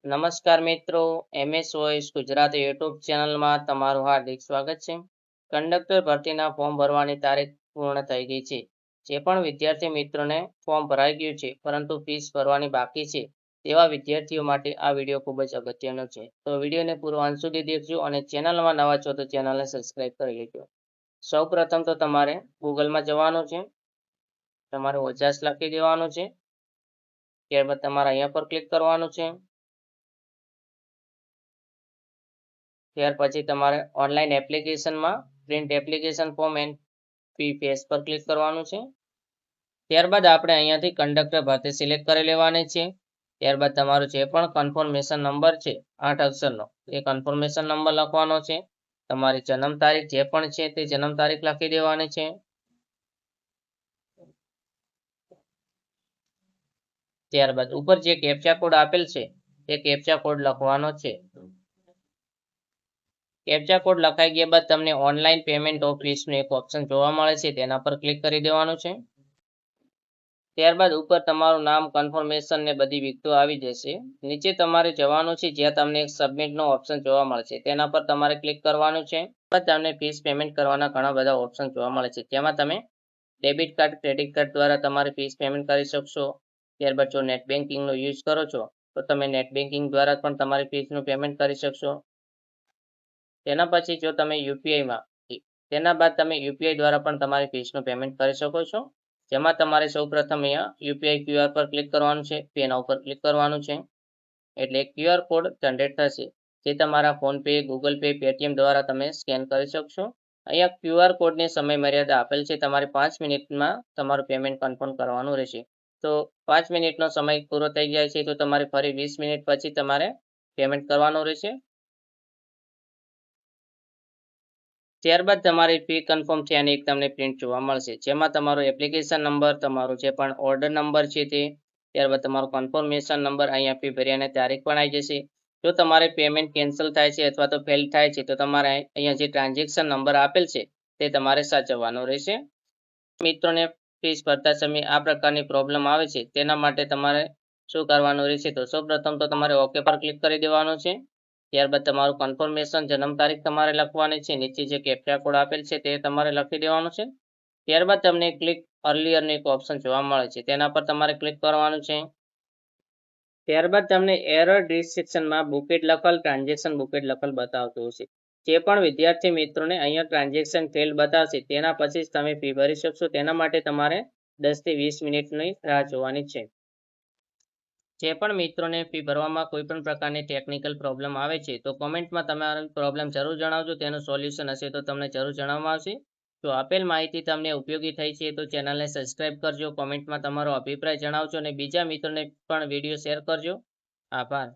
નમસ્કાર મિત્રો, MS voice Gujarati YouTube ચેનલમાં તમારું હાર્દિક સ્વાગત છે. કંડક્ટર ભરતીના ફોર્મ ભરવાની તારીખ પૂર્ણ થઈ ગઈ છે. જે પણ વિદ્યાર્થી મિત્રોને ફોર્મ ભરાઈ ગયું છે પરંતુ ફીસ ભરવાની બાકી છે તેવા વિદ્યાર્થીઓ માટે આ વિડીયો ખૂબ જ અગત્યનો છે. તો વિડીયોને પૂરો અંત સુધી દેખજો અને ચેનલમાં નવા છો તો ચેનલને સબસ્ક્રાઇબ કરી લેજો. સૌ પ્રથમ તો તમારે ગૂગલમાં જવાનું છે, તમારે ઓજાસ લખી દેવાનું છે. ત્યારબાદ તમારે અહીંયા પર ક્લિક કરવાનું છે. ત્યાર પછી તમારે ઓનલાઈન એપ્લિકેશનમાં print application form and fee page પર ક્લિક કરવાનું છે. ત્યારબાદ આપણે અહીંયાથી કંડક્ટર ભરતી સિલેક્ટ કરી લેવાની છે. ત્યારબાદ તમારો જે પણ કન્ફર્મેશન નંબર છે 8 અક્ષરનો એ કન્ફર્મેશન નંબર લખવાનો છે. તમારી જન્મ તારીખ જે પણ છે તે જન્મ તારીખ લખી દેવાની છે. ત્યારબાદ ઉપર જે કેપ્ચા કોડ આપેલ છે એ કેપ્ચા કોડ લખવાનો છે. કેપ્ચા કોડ લખાઈ ગયા બાદ તમને ઓનલાઈન પેમેન્ટ ઓફ ફીસનું એક ઓપ્શન જોવા મળે છે, તેના પર ક્લિક કરી દેવાનું છે. ત્યારબાદ ઉપર તમારું નામ, કન્ફર્મેશન ને બધી વિગતો આવી જશે. નીચે તમારે જવાનું છે જ્યાં તમને એક સબમિટનો ઓપ્શન જોવા મળશે, તેના પર તમારે ક્લિક કરવાનું છે. તમને ફીસ પેમેન્ટ કરવાના ઘણા બધા ઓપ્શન જોવા મળે છે, જેમાં તમે ડેબિટ કાર્ડ, ક્રેડિટ કાર્ડ દ્વારા તમારે ફીસ પેમેન્ટ કરી શકશો. ત્યારબાદ જો નેટ બેન્કિંગનો યુઝ કરો છો તો તમે નેટ બેન્કિંગ દ્વારા પણ તમારી ફીસનું પેમેન્ટ કરી શકશો. તેના પછી જો તમે તેના બાદ તમે યુપીઆઈ દ્વારા પણ તમારી ફીસનું પેમેન્ટ કરી શકો છો, જેમાં તમારે સૌપ્રથમ અહીંયા યુપીઆઈ ક્યુઆર પર ક્લિક કરવાનું છે, તેના ઉપર ક્લિક કરવાનું છે. એટલે ક્યુઆર કોડ જનરેટ થશે, જે તમારા ફોનપે, ગૂગલ પે, પેટીએમ દ્વારા તમે સ્કેન કરી શકશો. અહીંયા ક્યુઆર કોડની સમય મર્યાદા આપેલ છે, તમારે 5 મિનિટમાં તમારું પેમેન્ટ કન્ફર્મ કરવાનું રહેશે. તો 5 મિનિટનો સમય પૂરો થઈ જાય છે તો તમારે ફરી 20 મિનિટ પછી તમારે પેમેન્ટ કરવાનું રહેશે. ત્યારબાદ તમારી ફી કન્ફર્મ થયાની એક તમને પ્રિન્ટ જોવા મળશે, જેમાં તમારો એપ્લિકેશન નંબર, તમારો જે પણ ઓર્ડર નંબર છે તે, ત્યારબાદ તમારો કન્ફર્મેશન નંબર, અહીંયા ફી ભર્યાની તારીખ પણ આવી જશે. જો તમારે પેમેન્ટ કેન્સલ થાય છે અથવા તો ફેલ થાય છે તો તમારે અહીંયા જે ટ્રાન્ઝેક્શન નંબર આપેલ છે તે તમારે સાચવવાનો રહેશે. મિત્રોને ફીસ ભરતા સમયે આ પ્રકારની પ્રોબ્લેમ આવે છે, તેના માટે તમારે શું કરવાનું રહેશે? તો સૌપ્રથમ તો તમારે ઓકે પર ક્લિક કરી દેવાનું છે. ત્યારબાદ તમારું કન્ફર્મેશન, જન્મ તારીખ તમારે લખવાની છે. નીચે જે કેપ્ચા કોડ આપેલ છે તે તમારે લખી દેવાનું છે. ત્યારબાદ તમને ક્લિક અર્લિયરનો એક ઓપ્શન જોવા મળે છે, તેના પર તમારે ક્લિક કરવાનું છે. ત્યારબાદ તમને એરર ડિસ્ક્રિપ્શનમાં બુકેટ લખેલ, ટ્રાન્ઝેક્શન બુકેટ લખેલ બતાવતું હશે. જે પણ વિદ્યાર્થી મિત્રોને અહીંયા ટ્રાન્ઝેક્શન ફેલ બતાવશે તેના પછી જ તમે ફી ભરી શકશો. તેના માટે તમારે 10 થી 20 મિનિટની રાહ જોવાની છે. જે પણ મિત્રોને ફી ભરવામાં કોઈ પણ પ્રકારની ટેકનિકલ પ્રોબ્લેમ આવે છે તો કોમેન્ટમાં તમારી પ્રોબ્લેમ જરૂર જણાવજો, તેનું સોલ્યુશન હશે તો તમને જરૂર જણાવવામાં આવશે. જો આપેલ માહિતી તમને ઉપયોગી થઈ છે તો ચેનલને સબસ્ક્રાઇબ કરજો, કોમેન્ટમાં તમારો અભિપ્રાય જણાવજો અને બીજા મિત્રોને પણ વિડીયો શેર કરજો. આભાર.